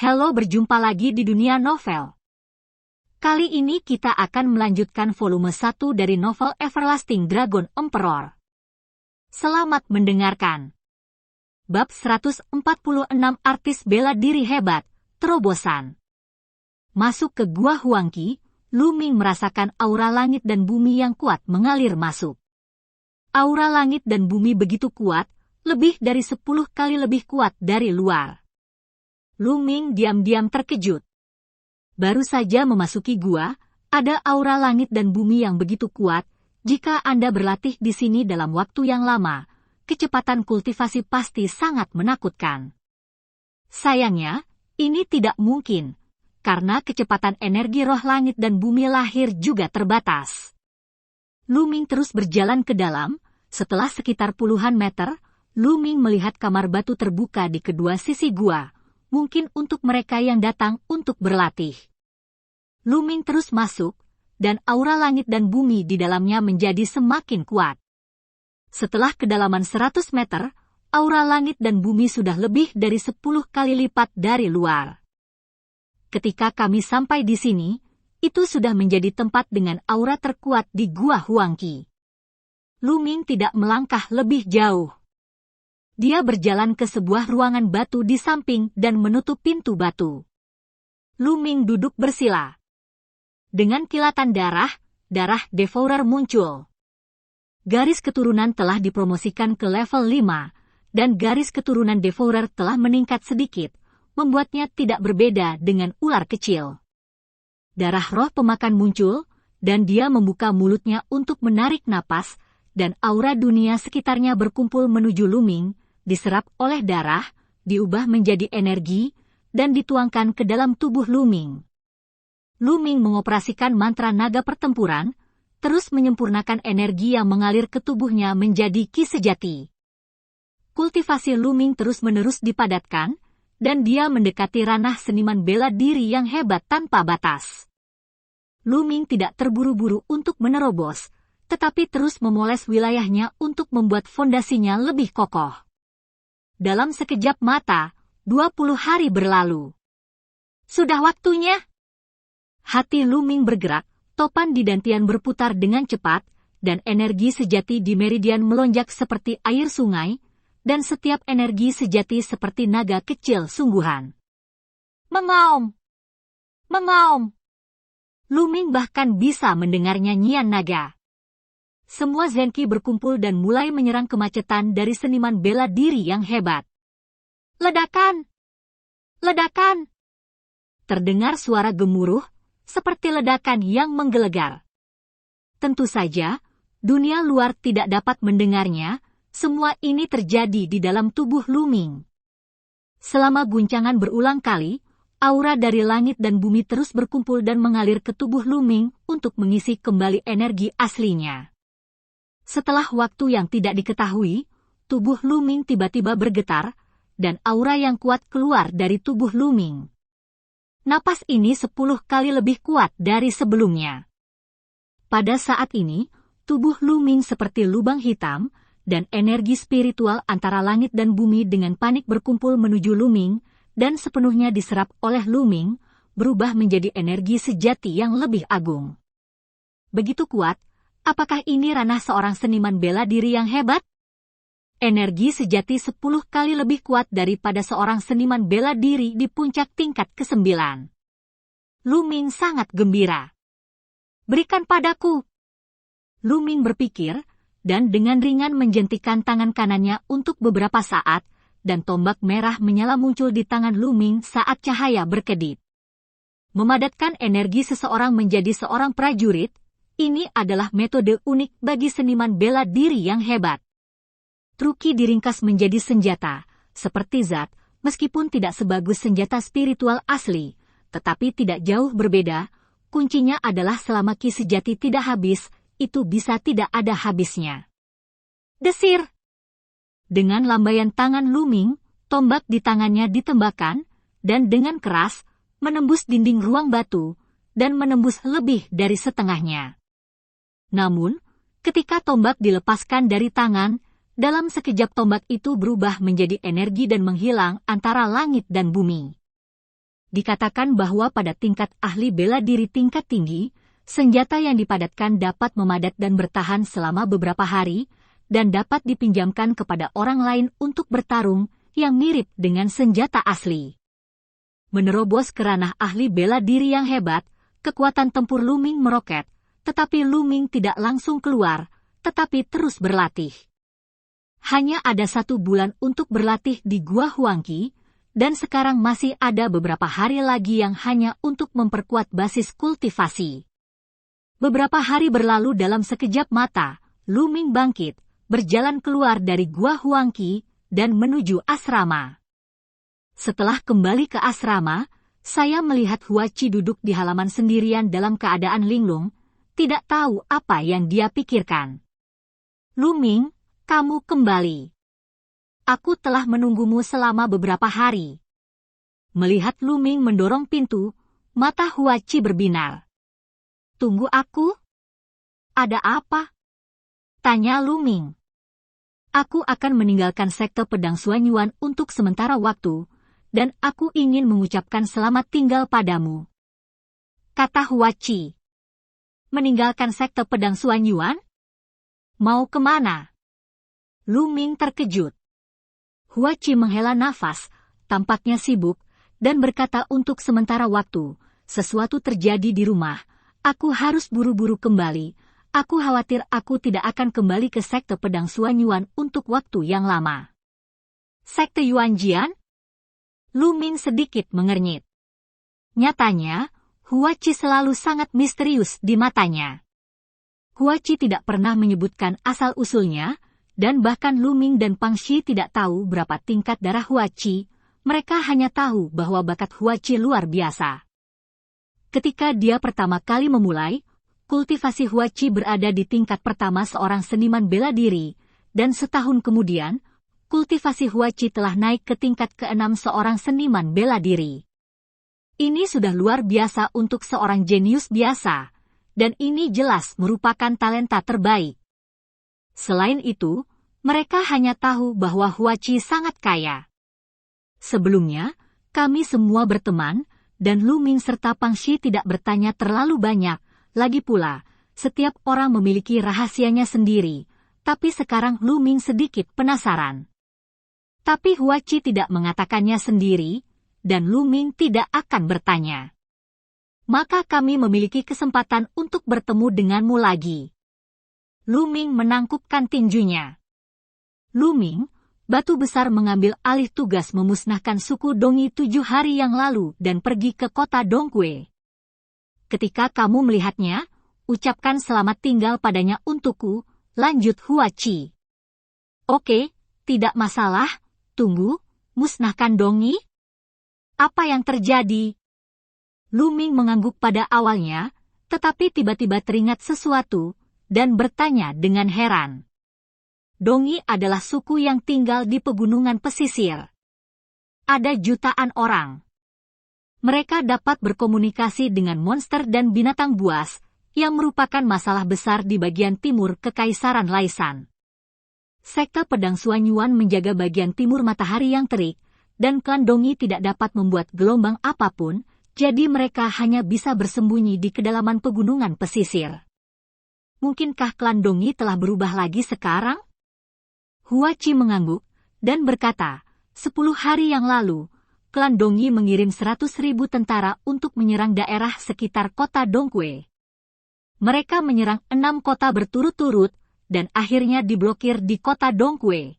Halo, berjumpa lagi di dunia novel. Kali ini kita akan melanjutkan volume 1 dari novel Everlasting Dragon Emperor. Selamat mendengarkan. Bab 146, Artis Bela Diri Hebat, Terobosan. Masuk ke Gua Huangqi, Lu Ming merasakan aura langit dan bumi yang kuat mengalir masuk. Aura langit dan bumi begitu kuat, lebih dari 10 kali lebih kuat dari luar. Lu Ming diam-diam terkejut. Baru saja memasuki gua, ada aura langit dan bumi yang begitu kuat. Jika Anda berlatih di sini dalam waktu yang lama, kecepatan kultivasi pasti sangat menakutkan. Sayangnya, ini tidak mungkin, karena kecepatan energi roh langit dan bumi lahir juga terbatas. Lu Ming terus berjalan ke dalam. Setelah sekitar puluhan meter, Lu Ming melihat kamar batu terbuka di kedua sisi gua. Mungkin untuk mereka yang datang untuk berlatih. Lu Ming terus masuk, dan aura langit dan bumi di dalamnya menjadi semakin kuat. Setelah kedalaman 100 meter, aura langit dan bumi sudah lebih dari 10 kali lipat dari luar. Ketika kami sampai di sini, itu sudah menjadi tempat dengan aura terkuat di Gua Huangqi. Lu Ming tidak melangkah lebih jauh. Dia berjalan ke sebuah ruangan batu di samping dan menutup pintu batu. Lu Ming duduk bersila. Dengan kilatan darah Devourer muncul. Garis keturunan telah dipromosikan ke level 5, dan garis keturunan Devourer telah meningkat sedikit, membuatnya tidak berbeda dengan ular kecil. Darah roh pemakan muncul, dan dia membuka mulutnya untuk menarik napas, dan aura dunia sekitarnya berkumpul menuju Lu Ming. Diserap oleh darah, diubah menjadi energi, dan dituangkan ke dalam tubuh Lu Ming. Lu Ming mengoperasikan mantra naga pertempuran, terus menyempurnakan energi yang mengalir ke tubuhnya menjadi ki sejati. Kultivasi Lu Ming terus-menerus dipadatkan, dan dia mendekati ranah seniman bela diri yang hebat tanpa batas. Lu Ming tidak terburu-buru untuk menerobos, tetapi terus memoles wilayahnya untuk membuat fondasinya lebih kokoh. Dalam sekejap mata, 20 hari berlalu. Sudah waktunya. Hati Lu Ming bergerak, topan di dantian berputar dengan cepat, dan energi sejati di meridian melonjak seperti air sungai, dan setiap energi sejati seperti naga kecil sungguhan. Mengaum! Mengaum! Lu Ming bahkan bisa mendengar nyanyian naga. Semua Zenki berkumpul dan mulai menyerang kemacetan dari seniman bela diri yang hebat. Ledakan! Ledakan! Terdengar suara gemuruh, seperti ledakan yang menggelegar. Tentu saja, dunia luar tidak dapat mendengarnya, semua ini terjadi di dalam tubuh Lu Ming. Selama guncangan berulang kali, aura dari langit dan bumi terus berkumpul dan mengalir ke tubuh Lu Ming untuk mengisi kembali energi aslinya. Setelah waktu yang tidak diketahui, tubuh Lu Ming tiba-tiba bergetar, dan aura yang kuat keluar dari tubuh Lu Ming. Napas ini 10 kali lebih kuat dari sebelumnya. Pada saat ini, tubuh Lu Ming seperti lubang hitam, dan energi spiritual antara langit dan bumi dengan panik berkumpul menuju Lu Ming, dan sepenuhnya diserap oleh Lu Ming, berubah menjadi energi sejati yang lebih agung. Begitu kuat. Apakah ini ranah seorang seniman bela diri yang hebat? Energi sejati 10 kali lebih kuat daripada seorang seniman bela diri di puncak tingkat ke-9. Lu Ming sangat gembira. Berikan padaku. Lu Ming berpikir, dan dengan ringan menjentikan tangan kanannya untuk beberapa saat, dan tombak merah menyala muncul di tangan Lu Ming saat cahaya berkedip. Memadatkan energi seseorang menjadi seorang prajurit, ini adalah metode unik bagi seniman bela diri yang hebat. Truki diringkas menjadi senjata, seperti zat, meskipun tidak sebagus senjata spiritual asli, tetapi tidak jauh berbeda. Kuncinya adalah selama ki sejati tidak habis, itu bisa tidak ada habisnya. Desir! Dengan lambaian tangan Lu Ming, tombak di tangannya ditembakkan, dan dengan keras, menembus dinding ruang batu, dan menembus lebih dari setengahnya. Namun, ketika tombak dilepaskan dari tangan, dalam sekejap tombak itu berubah menjadi energi dan menghilang antara langit dan bumi. Dikatakan bahwa pada tingkat ahli bela diri tingkat tinggi, senjata yang dipadatkan dapat memadat dan bertahan selama beberapa hari, dan dapat dipinjamkan kepada orang lain untuk bertarung, yang mirip dengan senjata asli. Menerobos ke ranah ahli bela diri yang hebat, kekuatan tempur Lu Ming meroket, tetapi Lu Ming tidak langsung keluar, tetapi terus berlatih. Hanya ada 1 bulan untuk berlatih di Gua Huangqi, dan sekarang masih ada beberapa hari lagi yang hanya untuk memperkuat basis kultivasi. Beberapa hari berlalu dalam sekejap mata, Lu Ming bangkit, berjalan keluar dari Gua Huangqi, dan menuju asrama. Setelah kembali ke asrama, saya melihat Huachi duduk di halaman sendirian dalam keadaan linglung, tidak tahu apa yang dia pikirkan. Lu Ming, kamu kembali. Aku telah menunggumu selama beberapa hari. Melihat Lu Ming mendorong pintu, mata Huachi berbinar. Tunggu aku? Ada apa? Tanya Lu Ming. Aku akan meninggalkan sekte pedang Suanyuan untuk sementara waktu, dan aku ingin mengucapkan selamat tinggal padamu. Kata Huachi. Meninggalkan sekte pedang Suanyuan? Mau kemana? Lu Ming terkejut. Huachi menghela nafas, tampaknya sibuk, dan berkata untuk sementara waktu, sesuatu terjadi di rumah, aku harus buru-buru kembali, aku khawatir aku tidak akan kembali ke sekte pedang Suanyuan untuk waktu yang lama. Sekte Yuanjian? Lu Ming sedikit mengernyit. Nyatanya, Huachi selalu sangat misterius di matanya. Huachi tidak pernah menyebutkan asal-usulnya, dan bahkan Lu Ming dan Pang Xi tidak tahu berapa tingkat darah Huachi, mereka hanya tahu bahwa bakat Huachi luar biasa. Ketika dia pertama kali memulai, kultivasi Huachi berada di tingkat pertama seorang seniman bela diri, dan setahun kemudian, kultivasi Huachi telah naik ke tingkat ke-6 seorang seniman bela diri. Ini sudah luar biasa untuk seorang jenius biasa, dan ini jelas merupakan talenta terbaik. Selain itu, mereka hanya tahu bahwa Huachi sangat kaya. Sebelumnya, kami semua berteman, dan Lu Ming serta Pang Xi tidak bertanya terlalu banyak. Lagi pula, setiap orang memiliki rahasianya sendiri, tapi sekarang Lu Ming sedikit penasaran. Tapi Huachi tidak mengatakannya sendiri, dan Lu Ming tidak akan bertanya. Maka kami memiliki kesempatan untuk bertemu denganmu lagi. Lu Ming menangkupkan tinjunya. Lu Ming, batu besar mengambil alih tugas memusnahkan suku Dongi 7 hari yang lalu dan pergi ke kota Dongkue. Ketika kamu melihatnya, ucapkan selamat tinggal padanya untukku, lanjut Huachi. Oke, tidak masalah, tunggu, musnahkan Dongi? Apa yang terjadi? Lu Ming mengangguk pada awalnya, tetapi tiba-tiba teringat sesuatu, dan bertanya dengan heran. Dongi adalah suku yang tinggal di pegunungan pesisir. Ada jutaan orang. Mereka dapat berkomunikasi dengan monster dan binatang buas, yang merupakan masalah besar di bagian timur Kekaisaran Laisan. Sekte pedang Suanyuan menjaga bagian timur matahari yang terik, dan klan Dongi tidak dapat membuat gelombang apapun, jadi mereka hanya bisa bersembunyi di kedalaman pegunungan pesisir. Mungkinkah klan Dongi telah berubah lagi sekarang? Huachi mengangguk, dan berkata, 10 hari yang lalu, klan Dongi mengirim 100.000 tentara untuk menyerang daerah sekitar kota Dongkue. Mereka menyerang 6 kota berturut-turut, dan akhirnya diblokir di kota Dongkue.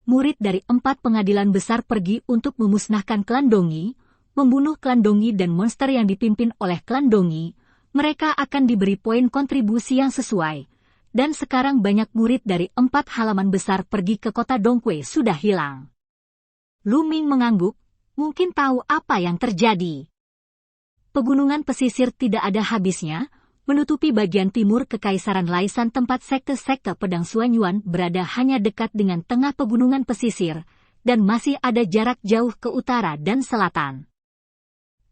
Murid dari 4 pengadilan besar pergi untuk memusnahkan klan Dongi, membunuh klan Dongi dan monster yang dipimpin oleh klan Dongi. Mereka akan diberi poin kontribusi yang sesuai. Dan sekarang banyak murid dari 4 halaman besar pergi ke kota Dongkue sudah hilang. Lu Ming mengangguk, mungkin tahu apa yang terjadi. Pegunungan pesisir tidak ada habisnya, menutupi bagian timur Kekaisaran Laisan tempat sekte-sekte pedang Suanyuan berada hanya dekat dengan tengah pegunungan pesisir, dan masih ada jarak jauh ke utara dan selatan.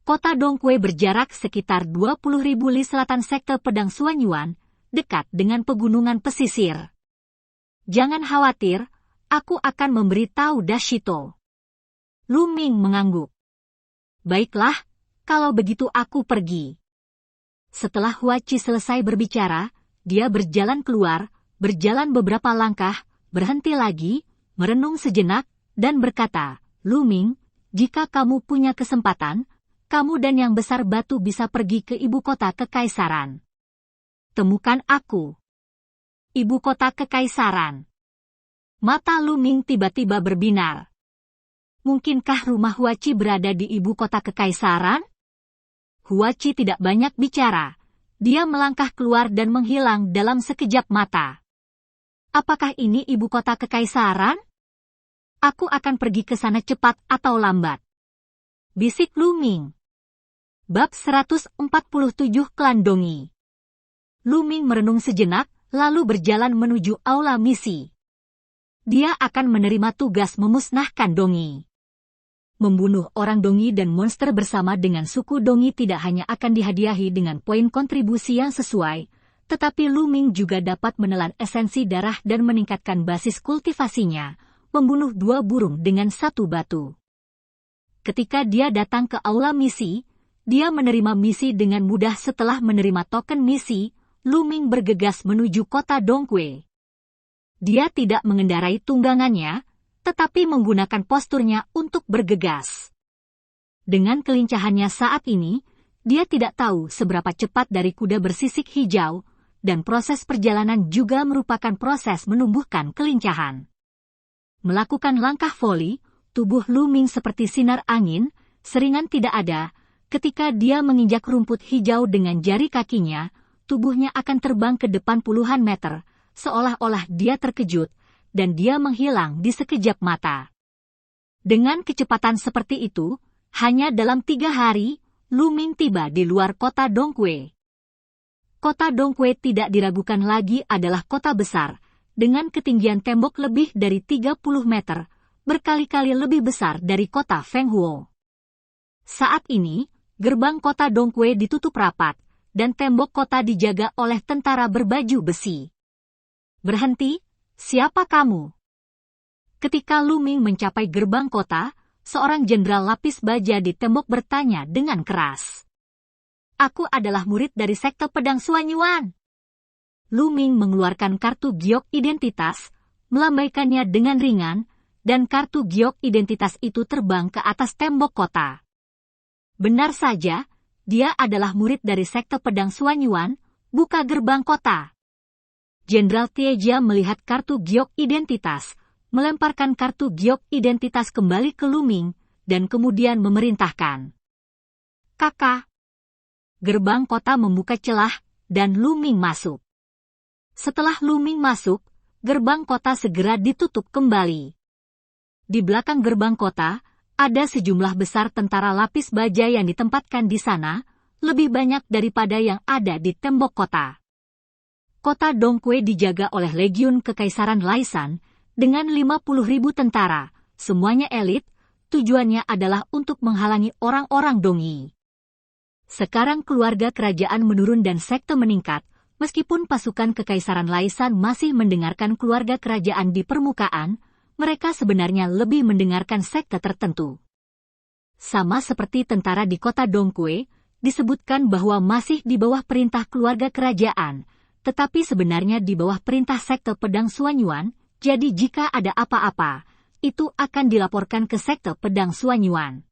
Kota Dongkue berjarak sekitar 20.000 li selatan sekte pedang Suanyuan, dekat dengan pegunungan pesisir. Jangan khawatir, aku akan memberitahu Dashito. Lu Ming mengangguk. Baiklah, kalau begitu aku pergi. Setelah Huachi selesai berbicara, dia berjalan keluar, berjalan beberapa langkah, berhenti lagi, merenung sejenak, dan berkata, Luming, jika kamu punya kesempatan, kamu dan Yang Besar Batu bisa pergi ke ibu kota kekaisaran. Temukan aku. Ibu kota kekaisaran. Mata Luming tiba-tiba berbinar. Mungkinkah rumah Huachi berada di ibu kota kekaisaran? Huachi tidak banyak bicara. Dia melangkah keluar dan menghilang dalam sekejap mata. Apakah ini ibu kota kekaisaran? Aku akan pergi ke sana cepat atau lambat. Bisik Luming. Bab 147 Klan Dongi. Luming merenung sejenak, lalu berjalan menuju aula misi. Dia akan menerima tugas memusnahkan Dongi. Membunuh orang Dongi dan monster bersama dengan suku Dongi tidak hanya akan dihadiahi dengan poin kontribusi yang sesuai, tetapi Luming juga dapat menelan esensi darah dan meningkatkan basis kultivasinya, membunuh 2 burung dengan 1 batu. Ketika dia datang ke aula misi, dia menerima misi dengan mudah. Setelah menerima token misi, Luming bergegas menuju kota Dongque. Dia tidak mengendarai tunggangannya, tetapi menggunakan posturnya untuk bergegas. Dengan kelincahannya saat ini, dia tidak tahu seberapa cepat dari kuda bersisik hijau, dan proses perjalanan juga merupakan proses menumbuhkan kelincahan. Melakukan langkah voli, tubuh Luming seperti sinar angin, seringan tidak ada. Ketika dia menginjak rumput hijau dengan jari kakinya, tubuhnya akan terbang ke depan puluhan meter, seolah-olah dia terkejut, dan dia menghilang di sekejap mata. Dengan kecepatan seperti itu, hanya dalam 3 hari, Luming tiba di luar kota Dongque. Kota Dongque tidak diragukan lagi adalah kota besar, dengan ketinggian tembok lebih dari 30 meter, berkali-kali lebih besar dari kota Fenghuo. Saat ini, gerbang kota Dongque ditutup rapat, dan tembok kota dijaga oleh tentara berbaju besi. Berhenti, siapa kamu? Ketika Luming mencapai gerbang kota, seorang jenderal lapis baja di tembok bertanya dengan keras. Aku adalah murid dari sekte pedang Suanyuan. Luming mengeluarkan kartu giok identitas, melambaikannya dengan ringan, dan kartu giok identitas itu terbang ke atas tembok kota. Benar saja, dia adalah murid dari sekte pedang Suanyuan, buka gerbang kota. Jenderal Tiejia melihat kartu giok identitas, melemparkan kartu giok identitas kembali ke Luming, dan kemudian memerintahkan. Kakak. Gerbang kota membuka celah, dan Luming masuk. Setelah Luming masuk, gerbang kota segera ditutup kembali. Di belakang gerbang kota, ada sejumlah besar tentara lapis baja yang ditempatkan di sana, lebih banyak daripada yang ada di tembok kota. Kota Dongque dijaga oleh Legiun Kekaisaran Laisan, dengan 50.000 tentara, semuanya elit, tujuannya adalah untuk menghalangi orang-orang Dongi. Sekarang keluarga kerajaan menurun dan sekte meningkat, meskipun pasukan Kekaisaran Laisan masih mendengarkan keluarga kerajaan di permukaan, mereka sebenarnya lebih mendengarkan sekte tertentu. Sama seperti tentara di kota Dongque, disebutkan bahwa masih di bawah perintah keluarga kerajaan, tetapi sebenarnya di bawah perintah sekte pedang Suanyuan, jadi jika ada apa-apa, itu akan dilaporkan ke sekte pedang Suanyuan.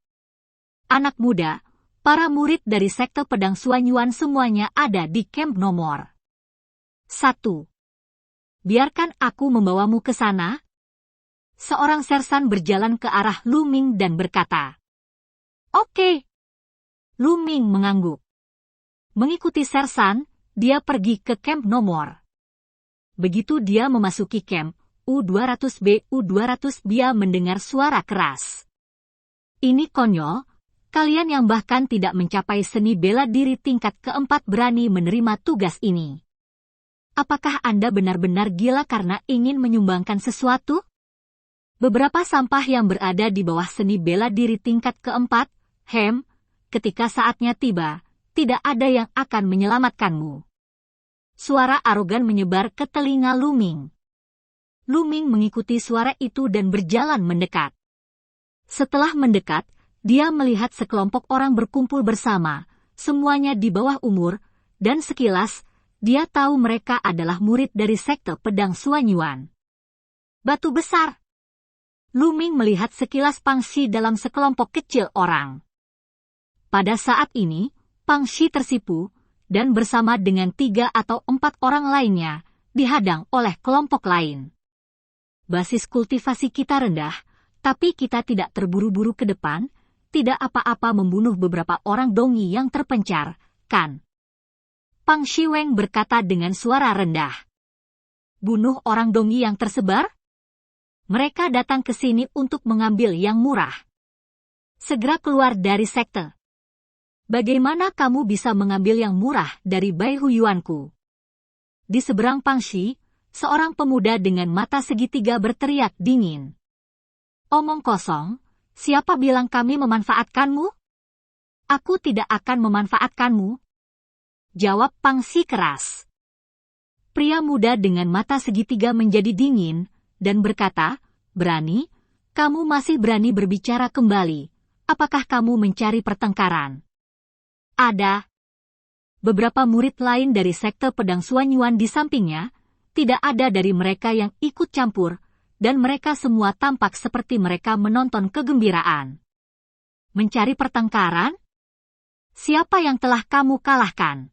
Anak muda, para murid dari sekte pedang Suanyuan semuanya ada di camp nomor 1. Biarkan aku membawamu ke sana. Seorang sersan berjalan ke arah Luming dan berkata, Oke. Luming mengangguk. Mengikuti sersan, dia pergi ke camp nomor. Begitu dia memasuki camp, U200B mendengar suara keras. Ini konyol, kalian yang bahkan tidak mencapai seni bela diri tingkat keempat berani menerima tugas ini. Apakah Anda benar-benar gila karena ingin menyumbangkan sesuatu? Beberapa sampah yang berada di bawah seni bela diri tingkat keempat, ketika saatnya tiba, tidak ada yang akan menyelamatkanmu. Suara arogan menyebar ke telinga Luming. Luming mengikuti suara itu dan berjalan mendekat. Setelah mendekat, dia melihat sekelompok orang berkumpul bersama, semuanya di bawah umur, dan sekilas, dia tahu mereka adalah murid dari sekte pedang Suanyuan. Batu besar. Lu Ming melihat sekilas Pang Xi dalam sekelompok kecil orang. Pada saat ini, Pang Xi tersipu, dan bersama dengan 3 atau 4 orang lainnya, dihadang oleh kelompok lain. Basis kultivasi kita rendah, tapi kita tidak terburu-buru ke depan, tidak apa-apa membunuh beberapa orang dongi yang terpencar, kan? Pang Shiweng berkata dengan suara rendah. Bunuh orang dongi yang tersebar? Mereka datang ke sini untuk mengambil yang murah. Segera keluar dari sekte. Bagaimana kamu bisa mengambil yang murah dari Bai Huyuanku? Di seberang Pang Shi, seorang pemuda dengan mata segitiga berteriak dingin. Omong kosong. Siapa bilang kami memanfaatkanmu? Aku tidak akan memanfaatkanmu. Jawab Pang Xi keras. Pria muda dengan mata segitiga menjadi dingin, dan berkata, berani? Kamu masih berani berbicara kembali. Apakah kamu mencari pertengkaran? Ada. Beberapa murid lain dari sekte pedang Suanyuan di sampingnya, tidak ada dari mereka yang ikut campur, dan mereka semua tampak seperti mereka menonton kegembiraan. Mencari pertengkaran? Siapa yang telah kamu kalahkan?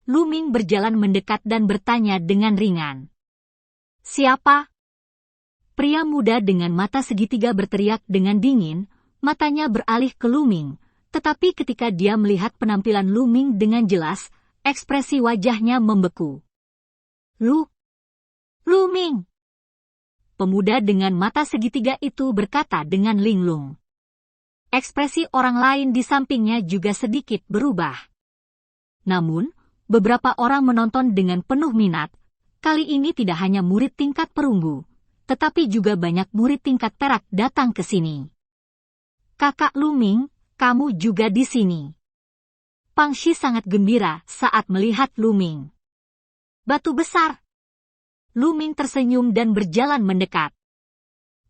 Lu Ming berjalan mendekat dan bertanya dengan ringan. Siapa? Pria muda dengan mata segitiga berteriak dengan dingin, matanya beralih ke Lu Ming, tetapi ketika dia melihat penampilan Lu Ming dengan jelas, ekspresi wajahnya membeku. Lu Ming! Pemuda dengan mata segitiga itu berkata dengan linglung. Ekspresi orang lain di sampingnya juga sedikit berubah. Namun, beberapa orang menonton dengan penuh minat. Kali ini tidak hanya murid tingkat perunggu, tetapi juga banyak murid tingkat perak datang ke sini. Kakak Lu Ming, kamu juga di sini. Pang Shi sangat gembira saat melihat Lu Ming. Batu besar. Lu Ming tersenyum dan berjalan mendekat.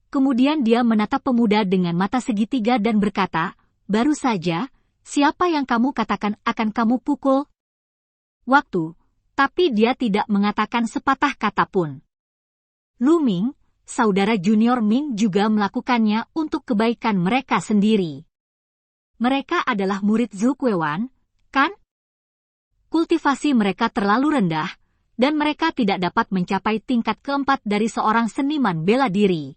Kemudian dia menatap pemuda dengan mata segitiga dan berkata, baru saja, siapa yang kamu katakan akan kamu pukul? Waktu, tapi dia tidak mengatakan sepatah kata pun. Lu Ming, saudara junior Ming juga melakukannya untuk kebaikan mereka sendiri. Mereka adalah murid Zhu Kuewan, kan? Kultivasi mereka terlalu rendah, dan mereka tidak dapat mencapai tingkat keempat dari seorang seniman bela diri.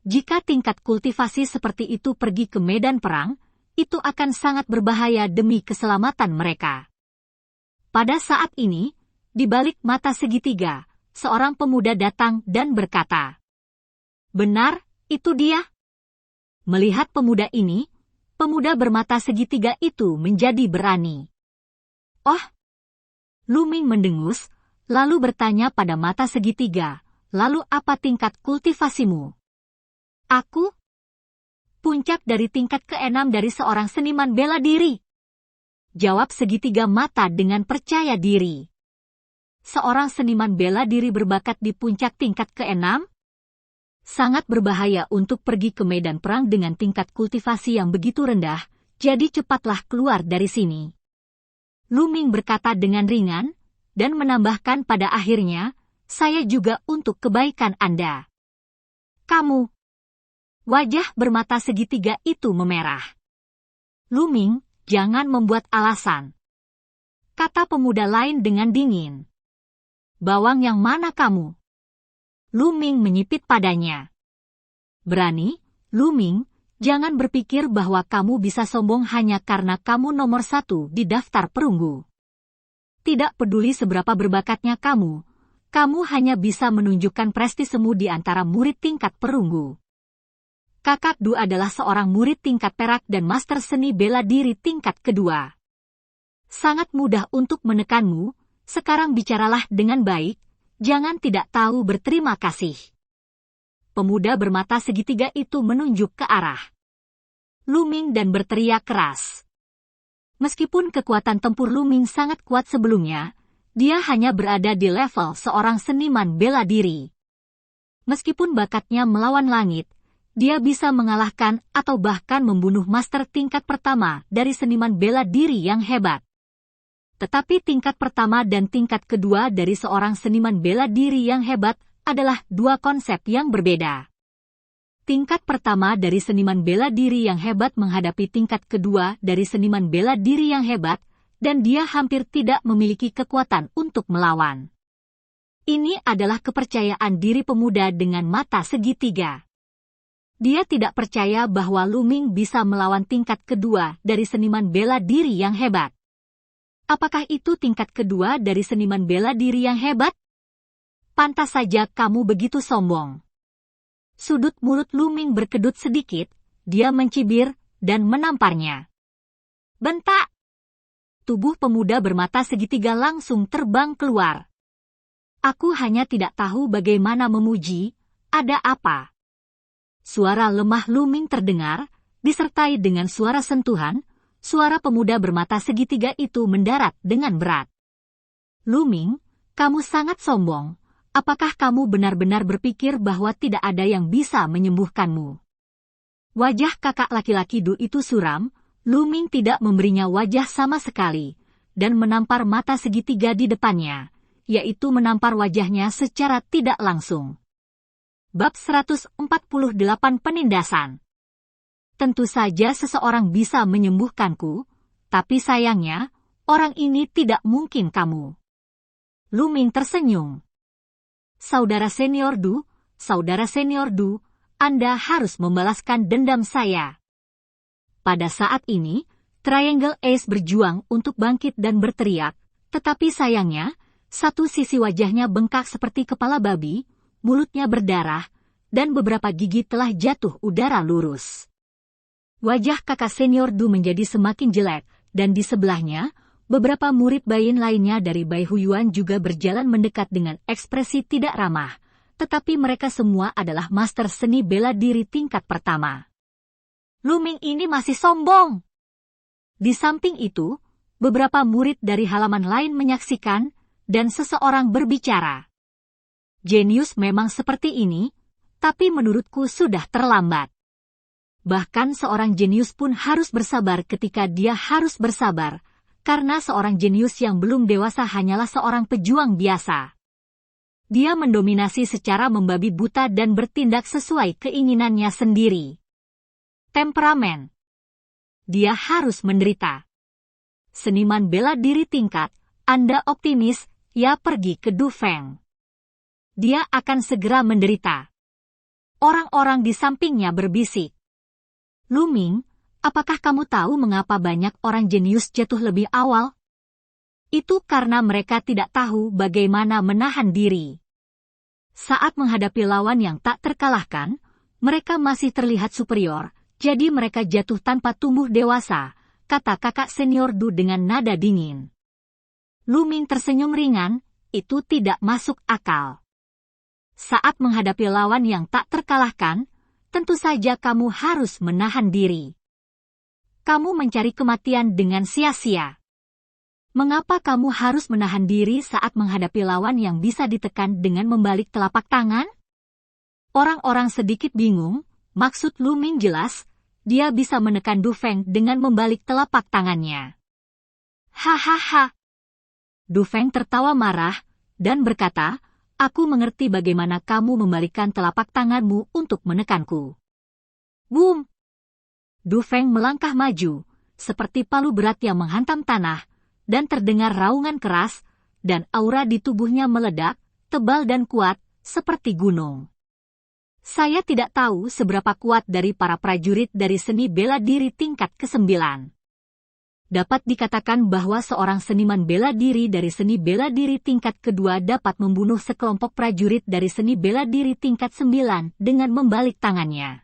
Jika tingkat kultivasi seperti itu pergi ke medan perang, itu akan sangat berbahaya demi keselamatan mereka. Pada saat ini, di balik mata segitiga, seorang pemuda datang dan berkata, benar, itu dia. Melihat pemuda ini, pemuda bermata segitiga itu menjadi berani. Oh! Lu Ming mendengus, lalu bertanya pada mata segitiga, lalu apa tingkat kultivasimu? Aku? Puncak dari tingkat ke-6 dari seorang seniman bela diri. Jawab segitiga mata dengan percaya diri. Seorang seniman bela diri berbakat di puncak tingkat ke-6? Sangat berbahaya untuk pergi ke medan perang dengan tingkat kultivasi yang begitu rendah, jadi cepatlah keluar dari sini. Lu Ming berkata dengan ringan, dan menambahkan pada akhirnya, saya juga untuk kebaikan Anda. Kamu. Wajah bermata segitiga itu memerah. Lu Ming, jangan membuat alasan. Kata pemuda lain dengan dingin. Bawang yang mana kamu? Lu Ming menyipit padanya. Berani, Lu Ming, jangan berpikir bahwa kamu bisa sombong hanya karena kamu nomor 1 di daftar perunggu. Tidak peduli seberapa berbakatnya kamu hanya bisa menunjukkan prestisemu di antara murid tingkat perunggu. Kakak Du adalah seorang murid tingkat perak dan master seni bela diri tingkat kedua. Sangat mudah untuk menekanmu, sekarang bicaralah dengan baik, jangan tidak tahu berterima kasih. Pemuda bermata segitiga itu menunjuk ke arah Lu Ming dan berteriak keras. Meskipun kekuatan tempur Lu Ming sangat kuat sebelumnya, dia hanya berada di level seorang seniman bela diri. Meskipun bakatnya melawan langit, Dia bisa mengalahkan atau bahkan membunuh master tingkat pertama dari seniman bela diri yang hebat. Tetapi tingkat pertama dan tingkat kedua dari seorang seniman bela diri yang hebat adalah dua konsep yang berbeda. Tingkat pertama dari seniman bela diri yang hebat menghadapi tingkat kedua dari seniman bela diri yang hebat, dan dia hampir tidak memiliki kekuatan untuk melawan. Ini adalah kepercayaan diri pemuda dengan mata segitiga. Dia tidak percaya bahwa Lu Ming bisa melawan tingkat kedua dari seniman bela diri yang hebat. Apakah itu tingkat kedua dari seniman bela diri yang hebat? Pantas saja kamu begitu sombong. Sudut mulut Lu Ming berkedut sedikit, dia mencibir dan menamparnya. Bentak! Tubuh pemuda bermata segitiga langsung terbang keluar. Aku hanya tidak tahu bagaimana memuji, ada apa? Suara lemah Lu Ming terdengar, disertai dengan suara sentuhan, suara pemuda bermata segitiga itu mendarat dengan berat. Lu Ming, kamu sangat sombong. Apakah kamu benar-benar berpikir bahwa tidak ada yang bisa menyembuhkanmu? Wajah kakak laki-laki Du itu suram, Lu Ming tidak memberinya wajah sama sekali, dan menampar mata segitiga di depannya, yaitu menampar wajahnya secara tidak langsung. Bab 148 Penindasan. Tentu saja seseorang bisa menyembuhkanku, tapi sayangnya, orang ini tidak mungkin kamu. Lu Ming tersenyum. Saudara senior Du, Anda harus membalaskan dendam saya. Pada saat ini, Triangle Ace berjuang untuk bangkit dan berteriak, tetapi sayangnya, satu sisi wajahnya bengkak seperti kepala babi, mulutnya berdarah, dan beberapa gigi telah jatuh udara lurus. Wajah kakak senior Du menjadi semakin jelek, dan di sebelahnya, beberapa murid Bayin lainnya dari Bai Huyuan juga berjalan mendekat dengan ekspresi tidak ramah, tetapi mereka semua adalah master seni bela diri tingkat pertama. Lu Ming ini masih sombong. Di samping itu, beberapa murid dari halaman lain menyaksikan, dan seseorang berbicara. Jenius memang seperti ini, tapi menurutku sudah terlambat. Bahkan seorang jenius pun harus bersabar ketika dia harus bersabar, karena seorang jenius yang belum dewasa hanyalah seorang pejuang biasa. Dia mendominasi secara membabi buta dan bertindak sesuai keinginannya sendiri. Temperamen. Dia harus menderita. Seniman bela diri tingkat, Anda optimis, ya pergi ke Du Feng. Dia akan segera menderita. Orang-orang di sampingnya berbisik. Lu Ming, apakah kamu tahu mengapa banyak orang jenius jatuh lebih awal? Itu karena mereka tidak tahu bagaimana menahan diri. Saat menghadapi lawan yang tak terkalahkan, mereka masih terlihat superior, jadi mereka jatuh tanpa tumbuh dewasa, kata kakak senior Du dengan nada dingin. Lu Ming tersenyum ringan, itu tidak masuk akal. Saat menghadapi lawan yang tak terkalahkan, tentu saja kamu harus menahan diri. Kamu mencari kematian dengan sia-sia. Mengapa kamu harus menahan diri saat menghadapi lawan yang bisa ditekan dengan membalik telapak tangan? Orang-orang sedikit bingung, maksud Lu Ming jelas, dia bisa menekan Du Feng dengan membalik telapak tangannya. Hahaha. Du Feng tertawa marah, dan berkata, aku mengerti bagaimana kamu membalikkan telapak tanganmu untuk menekanku. Boom! Du Feng melangkah maju, seperti palu berat yang menghantam tanah, dan terdengar raungan keras, dan aura di tubuhnya meledak, tebal dan kuat, seperti gunung. Saya tidak tahu seberapa kuat dari para prajurit dari seni bela diri tingkat ke-9. Dapat dikatakan bahwa seorang seniman bela diri dari seni bela diri tingkat kedua dapat membunuh sekelompok prajurit dari seni bela diri tingkat 9 dengan membalik tangannya.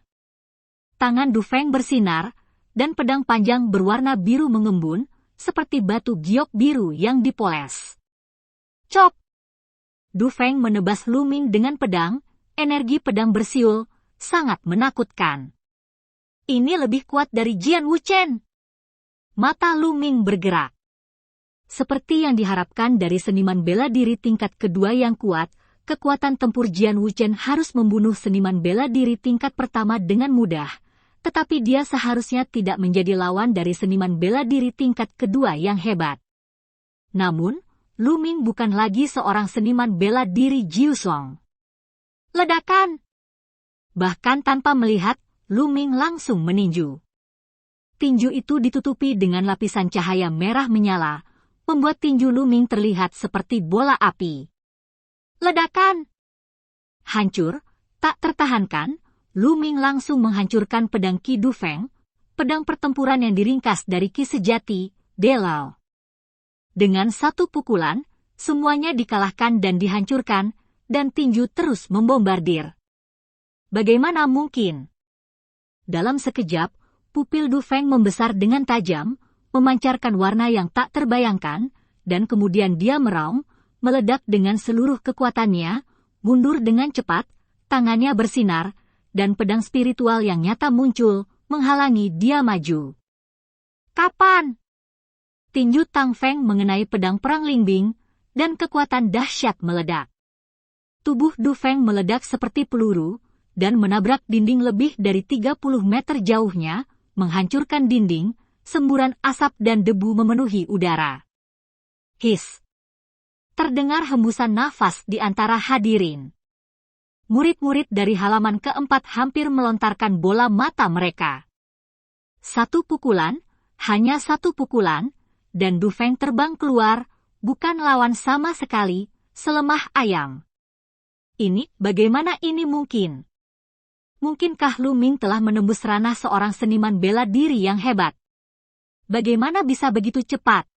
Tangan Du Feng bersinar, dan pedang panjang berwarna biru mengembun, seperti batu giok biru yang dipoles. Cop! Du Feng menebas Lu Ming dengan pedang, energi pedang bersiul, sangat menakutkan. Ini lebih kuat dari Jian Wuchen. Mata Lu Ming bergerak. Seperti yang diharapkan dari seniman bela diri tingkat kedua yang kuat, kekuatan tempur Jian Wuchen harus membunuh seniman bela diri tingkat pertama dengan mudah, tetapi dia seharusnya tidak menjadi lawan dari seniman bela diri tingkat kedua yang hebat. Namun, Lu Ming bukan lagi seorang seniman bela diri Jiu Song. Ledakan! Bahkan tanpa melihat, Lu Ming langsung meninju. Tinju itu ditutupi dengan lapisan cahaya merah menyala, membuat tinju Lu Ming terlihat seperti bola api. Ledakan! Hancur, tak tertahankan, Lu Ming langsung menghancurkan pedang Qi Dufeng, pedang pertempuran yang diringkas dari Qi sejati, Delao. Dengan satu pukulan, semuanya dikalahkan dan dihancurkan, dan tinju terus membombardir. Bagaimana mungkin? Dalam sekejap, pupil Dufeng membesar dengan tajam, memancarkan warna yang tak terbayangkan, dan kemudian dia meraung, meledak dengan seluruh kekuatannya, mundur dengan cepat, tangannya bersinar, dan pedang spiritual yang nyata muncul, menghalangi dia maju. Kapan? Tinju Tang Feng mengenai pedang perang Lingbing, dan kekuatan dahsyat meledak. Tubuh Du Feng meledak seperti peluru, dan menabrak dinding lebih dari 30 meter jauhnya, menghancurkan dinding, semburan asap dan debu memenuhi udara. His! Terdengar hembusan nafas di antara hadirin. Murid-murid dari halaman keempat hampir melontarkan bola mata mereka. Satu pukulan, hanya satu pukulan, dan Du Feng terbang keluar, bukan lawan sama sekali, selemah ayam. Ini, bagaimana ini mungkin? Mungkinkah Lu Ming telah menembus ranah seorang seniman bela diri yang hebat? Bagaimana bisa begitu cepat?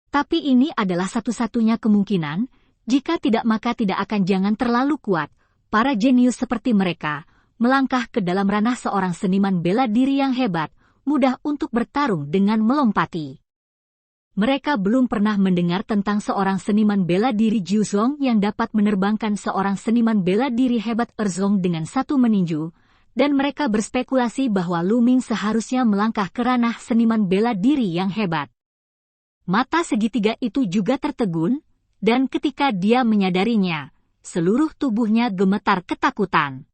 Tapi ini adalah satu-satunya kemungkinan, jika tidak maka tidak akan jangan terlalu kuat, para jenius seperti mereka, melangkah ke dalam ranah seorang seniman bela diri yang hebat, mudah untuk bertarung dengan melompati. Mereka belum pernah mendengar tentang seorang seniman bela diri Jiu Zhong yang dapat menerbangkan seorang seniman bela diri hebat Erzong dengan satu meninju, dan mereka berspekulasi bahwa Lu Ming seharusnya melangkah ke ranah seniman bela diri yang hebat. Mata segitiga itu juga tertegun, dan ketika dia menyadarinya, seluruh tubuhnya gemetar ketakutan.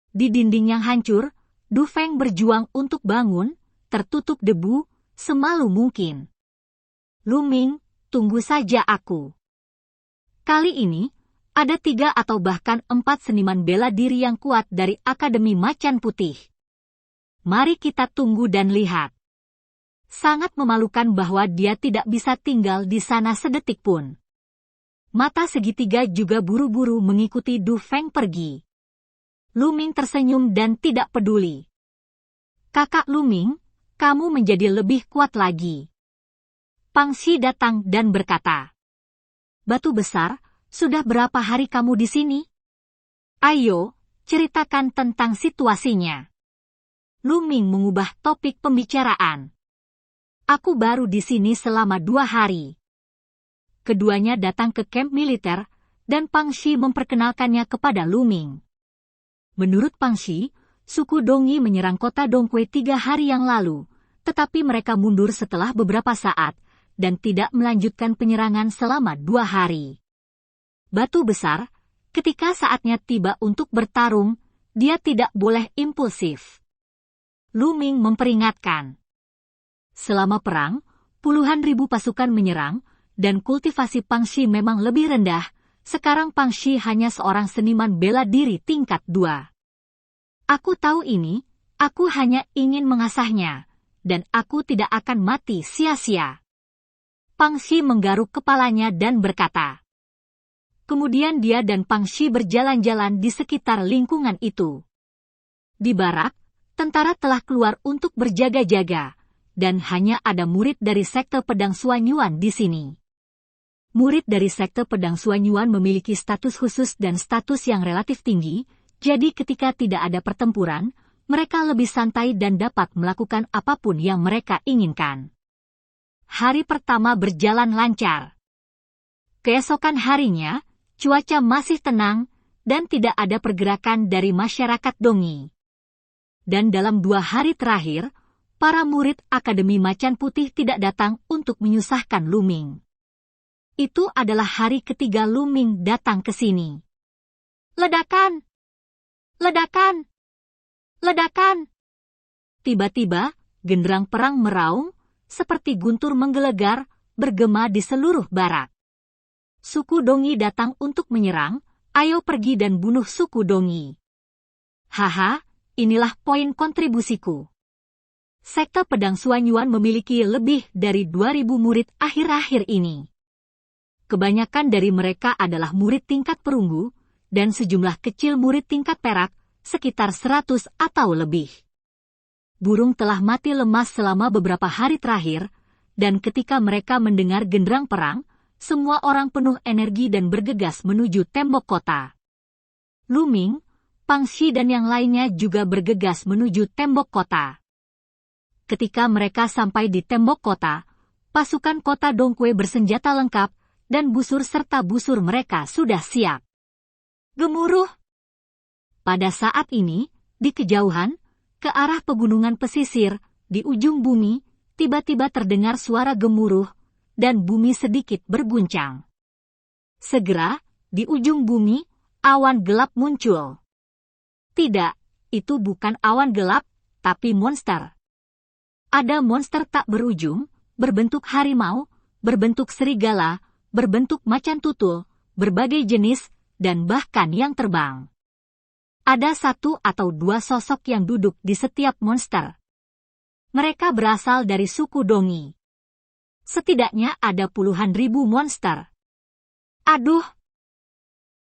Di dinding yang hancur, Du Feng berjuang untuk bangun, tertutup debu, semalu mungkin. Lu Ming, tunggu saja aku. Kali ini, ada 3 atau bahkan 4 seniman bela diri yang kuat dari Akademi Macan Putih. Mari kita tunggu dan lihat. Sangat memalukan bahwa dia tidak bisa tinggal di sana sedetik pun. Mata segitiga juga buru-buru mengikuti Du Feng pergi. Lu Ming tersenyum dan tidak peduli. Kakak Lu Ming, kamu menjadi lebih kuat lagi. Pang Xi datang dan berkata, Batu besar, sudah berapa hari kamu di sini? Ayo, ceritakan tentang situasinya. Lu Ming mengubah topik pembicaraan. Aku baru di sini selama 2 hari. Keduanya datang ke kamp militer, dan Pang Xi memperkenalkannya kepada Lu Ming. Menurut Pang Xi, suku Dongi menyerang kota Dongkui 3 hari yang lalu, tetapi mereka mundur setelah beberapa saat, dan tidak melanjutkan penyerangan selama 2 hari. Batu besar, ketika saatnya tiba untuk bertarung, dia tidak boleh impulsif. Lu Ming memperingatkan. Selama perang, puluhan ribu pasukan menyerang, dan kultivasi Pang Xi memang lebih rendah. Sekarang Pang Xi hanya seorang seniman bela diri tingkat 2. Aku tahu ini, aku hanya ingin mengasahnya, dan aku tidak akan mati sia-sia. Pang Xi menggaruk kepalanya dan berkata. Kemudian dia dan Pang Xi berjalan-jalan di sekitar lingkungan itu. Di barak, tentara telah keluar untuk berjaga-jaga, dan hanya ada murid dari sekte pedang Suanyuan di sini. Murid dari sekte pedang Suanyuan memiliki status khusus dan status yang relatif tinggi, jadi ketika tidak ada pertempuran, mereka lebih santai dan dapat melakukan apapun yang mereka inginkan. Hari pertama berjalan lancar. Keesokan harinya, cuaca masih tenang, dan tidak ada pergerakan dari masyarakat Dongi. Dan dalam 2 hari terakhir, para murid Akademi Macan Putih tidak datang untuk menyusahkan Lu Ming. Itu adalah hari ketiga Luming datang ke sini. Ledakan! Ledakan! Ledakan! Tiba-tiba, genderang perang meraung, seperti guntur menggelegar, bergema di seluruh barak. Suku Dongi datang untuk menyerang, ayo pergi dan bunuh suku Dongi. Haha, inilah poin kontribusiku. Sekte Pedang Xuanyuan memiliki lebih dari 2.000 murid akhir-akhir ini. Kebanyakan dari mereka adalah murid tingkat perunggu, dan sejumlah kecil murid tingkat perak, sekitar 100 atau lebih. Burung telah mati lemas selama beberapa hari terakhir, dan ketika mereka mendengar genderang perang, semua orang penuh energi dan bergegas menuju tembok kota. Luming, Pangxi dan yang lainnya juga bergegas menuju tembok kota. Ketika mereka sampai di tembok kota, pasukan kota Dongkue bersenjata lengkap, dan busur serta busur mereka sudah siap. Gemuruh! Pada saat ini, di kejauhan, ke arah pegunungan pesisir, di ujung bumi, tiba-tiba terdengar suara gemuruh, dan bumi sedikit berguncang. Segera, di ujung bumi, awan gelap muncul. Tidak, itu bukan awan gelap, tapi monster. Ada monster tak berujung, berbentuk harimau, berbentuk serigala, berbentuk macan tutul, berbagai jenis, dan bahkan yang terbang. Ada 1 atau 2 sosok yang duduk di setiap monster. Mereka berasal dari suku Dongi. Setidaknya ada puluhan ribu monster. Aduh!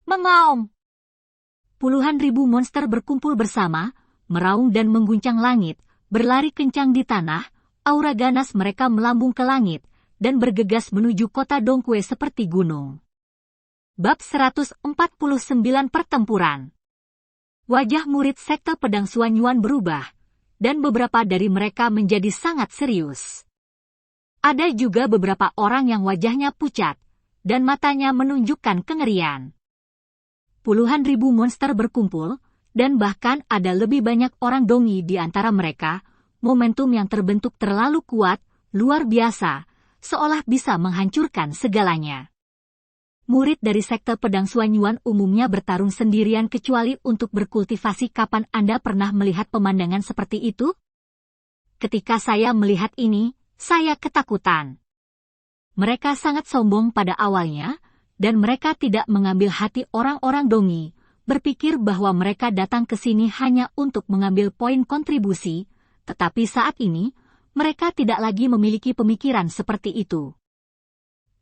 Mengaum! Puluhan ribu monster berkumpul bersama, meraung dan mengguncang langit, berlari kencang di tanah, aura ganas mereka melambung ke langit, dan bergegas menuju kota Dongkue seperti gunung. Bab 149 Pertempuran. Wajah murid sekte pedang Xuanyuan berubah, dan beberapa dari mereka menjadi sangat serius. Ada juga beberapa orang yang wajahnya pucat, dan matanya menunjukkan kengerian. Puluhan ribu monster berkumpul, dan bahkan ada lebih banyak orang Dongi di antara mereka. Momentum yang terbentuk terlalu kuat, luar biasa, seolah bisa menghancurkan segalanya. Murid dari sekte pedang Xuanyuan umumnya bertarung sendirian kecuali untuk berkultivasi. Kapan Anda pernah melihat pemandangan seperti itu? Ketika saya melihat ini, saya ketakutan. Mereka sangat sombong pada awalnya, dan mereka tidak mengambil hati orang-orang Dongi, berpikir bahwa mereka datang ke sini hanya untuk mengambil poin kontribusi, tetapi saat ini, mereka tidak lagi memiliki pemikiran seperti itu.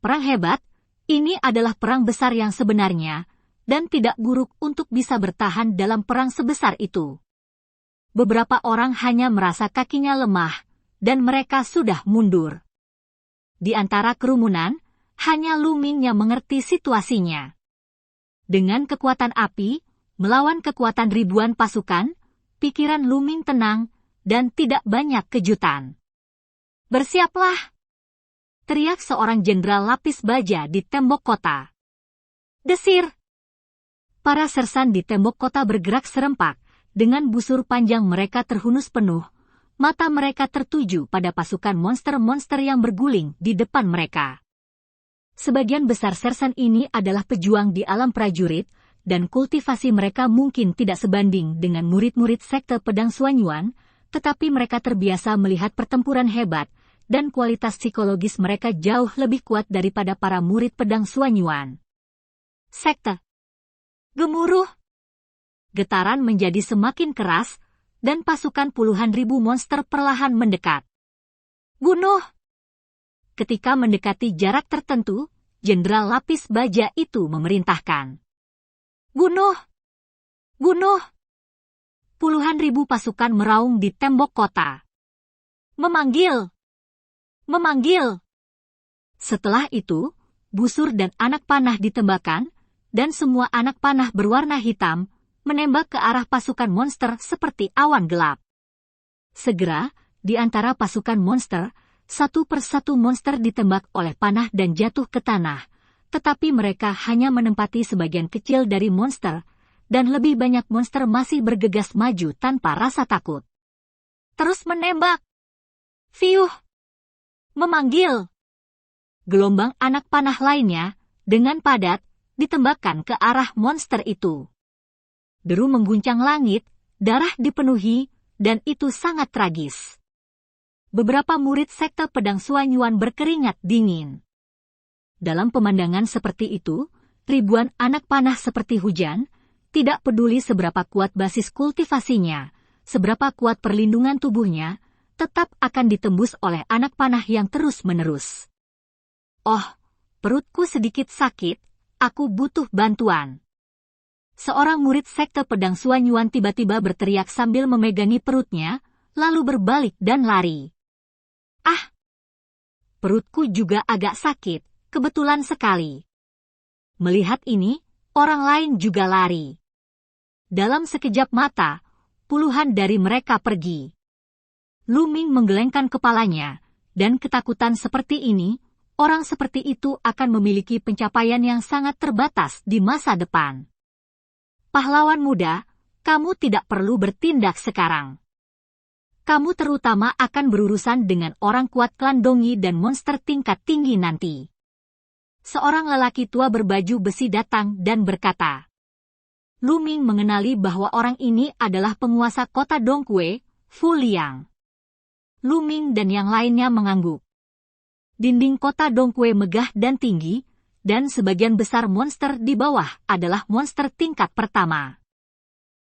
Perang hebat, ini adalah perang besar yang sebenarnya, dan tidak buruk untuk bisa bertahan dalam perang sebesar itu. Beberapa orang hanya merasa kakinya lemah, dan mereka sudah mundur. Di antara kerumunan, hanya Luming yang mengerti situasinya. Dengan kekuatan api, melawan kekuatan ribuan pasukan, pikiran Luming tenang, dan tidak banyak kejutan. Bersiaplah! Teriak seorang jenderal lapis baja di tembok kota. Desir! Para sersan di tembok kota bergerak serempak, dengan busur panjang mereka terhunus penuh, mata mereka tertuju pada pasukan monster-monster yang berguling di depan mereka. Sebagian besar sersan ini adalah pejuang di alam prajurit, dan kultivasi mereka mungkin tidak sebanding dengan murid-murid sekte pedang Xuanyuan, tetapi mereka terbiasa melihat pertempuran hebat, dan kualitas psikologis mereka jauh lebih kuat daripada para murid pedang Xuanyuan. Sekte. Gemuruh. Getaran menjadi semakin keras, dan pasukan puluhan ribu monster perlahan mendekat. Bunuh! Ketika mendekati jarak tertentu, jenderal lapis baja itu memerintahkan. Bunuh! Bunuh! Puluhan ribu pasukan meraung di tembok kota. Memanggil! Memanggil! Setelah itu, busur dan anak panah ditembakkan, dan semua anak panah berwarna hitam, menembak ke arah pasukan monster seperti awan gelap. Segera, di antara pasukan monster, satu persatu monster ditembak oleh panah dan jatuh ke tanah, tetapi mereka hanya menempati sebagian kecil dari monster, dan lebih banyak monster masih bergegas maju tanpa rasa takut. Terus menembak. Fiuh! Memanggil! gelombang anak panah lainnya, dengan padat, ditembakkan ke arah monster itu. Deru mengguncang langit, darah dipenuhi, dan itu sangat tragis. Beberapa murid sekte pedang Suanyuan berkeringat dingin. Dalam pemandangan seperti itu, ribuan anak panah seperti hujan, tidak peduli seberapa kuat basis kultivasinya, seberapa kuat perlindungan tubuhnya, tetap akan ditembus oleh anak panah yang terus-menerus. Oh, perutku sedikit sakit, aku butuh bantuan. Seorang murid sekte pedang Suanyuan tiba-tiba berteriak sambil memegangi perutnya, lalu berbalik dan lari. Ah! Perutku juga agak sakit, kebetulan sekali. Melihat ini, orang lain juga lari. Dalam sekejap mata, puluhan dari mereka pergi. Lu Ming menggelengkan kepalanya, dan ketakutan seperti ini, orang seperti itu akan memiliki pencapaian yang sangat terbatas di masa depan. Pahlawan muda, kamu tidak perlu bertindak sekarang. Kamu terutama akan berurusan dengan orang kuat klan Dongi dan monster tingkat tinggi nanti. Seorang lelaki tua berbaju besi datang dan berkata. Lu Ming mengenali bahwa orang ini adalah penguasa kota Dongkue, Fu Liang. Lu Ming dan yang lainnya mengangguk. Dinding kota Dongkue megah dan tinggi, dan sebagian besar monster di bawah adalah monster tingkat pertama.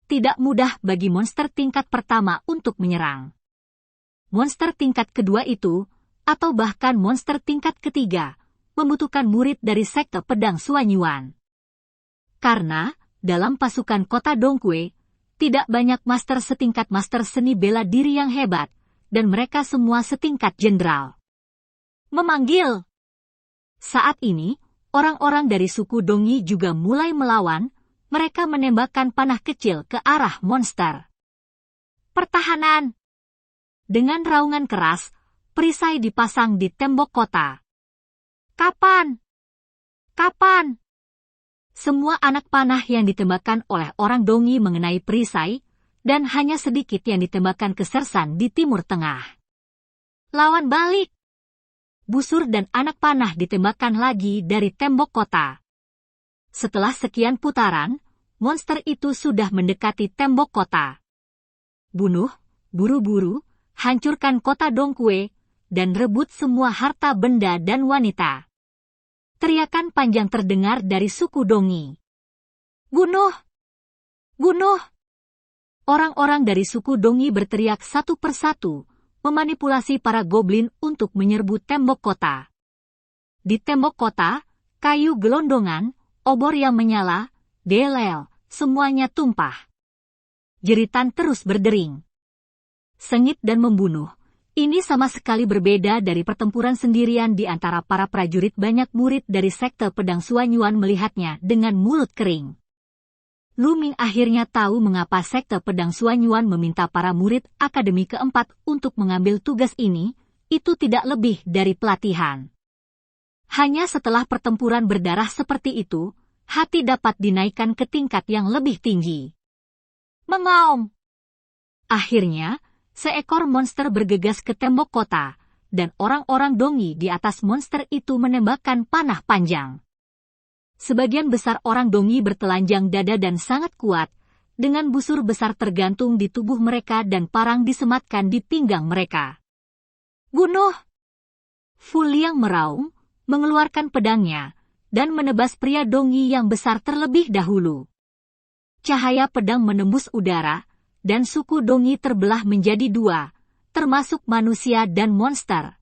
Tidak mudah bagi monster tingkat pertama untuk menyerang. Monster tingkat kedua itu, atau bahkan monster tingkat ketiga, membutuhkan murid dari sekte pedang Suanyuan. Karena, dalam pasukan kota Dongkue, tidak banyak master setingkat master seni bela diri yang hebat, dan mereka semua setingkat jenderal. Memanggil. Saat ini, orang-orang dari suku Dongi juga mulai melawan, mereka menembakkan panah kecil ke arah monster. Pertahanan! Dengan raungan keras, perisai dipasang di tembok kota. Kapan? Kapan? Semua anak panah yang ditembakkan oleh orang Dongi mengenai perisai, dan hanya sedikit yang ditembakkan ke sersan di Timur Tengah. Lawan balik! Busur dan anak panah ditembakkan lagi dari tembok kota. Setelah sekian putaran, monster itu sudah mendekati tembok kota. Bunuh, buru-buru, hancurkan kota Dongkue, dan rebut semua harta benda dan wanita. Teriakan panjang terdengar dari suku Dongi. Bunuh! Bunuh! Orang-orang dari suku Dongi berteriak satu persatu, memanipulasi para goblin untuk menyerbu tembok kota. Di tembok kota, kayu gelondongan, obor yang menyala, delel, semuanya tumpah. Jeritan terus berdering. Sengit dan membunuh. Ini sama sekali berbeda dari pertempuran sendirian di antara para prajurit. Banyak murid dari sekte pedang Suanyuan melihatnya dengan mulut kering. Lu Ming akhirnya tahu mengapa sekte pedang Suanyuan meminta para murid akademi keempat untuk mengambil tugas ini, itu tidak lebih dari pelatihan. Hanya setelah pertempuran berdarah seperti itu, hati dapat dinaikkan ke tingkat yang lebih tinggi. Mengaum! Akhirnya, seekor monster bergegas ke tembok kota, dan orang-orang Dongi di atas monster itu menembakkan panah panjang. Sebagian besar orang Dongi bertelanjang dada dan sangat kuat, dengan busur besar tergantung di tubuh mereka dan parang disematkan di pinggang mereka. Bunuh! Fu Liang meraung, mengeluarkan pedangnya, dan menebas pria Dongi yang besar terlebih dahulu. Cahaya pedang menembus udara, dan suku Dongi terbelah menjadi dua, termasuk manusia dan monster.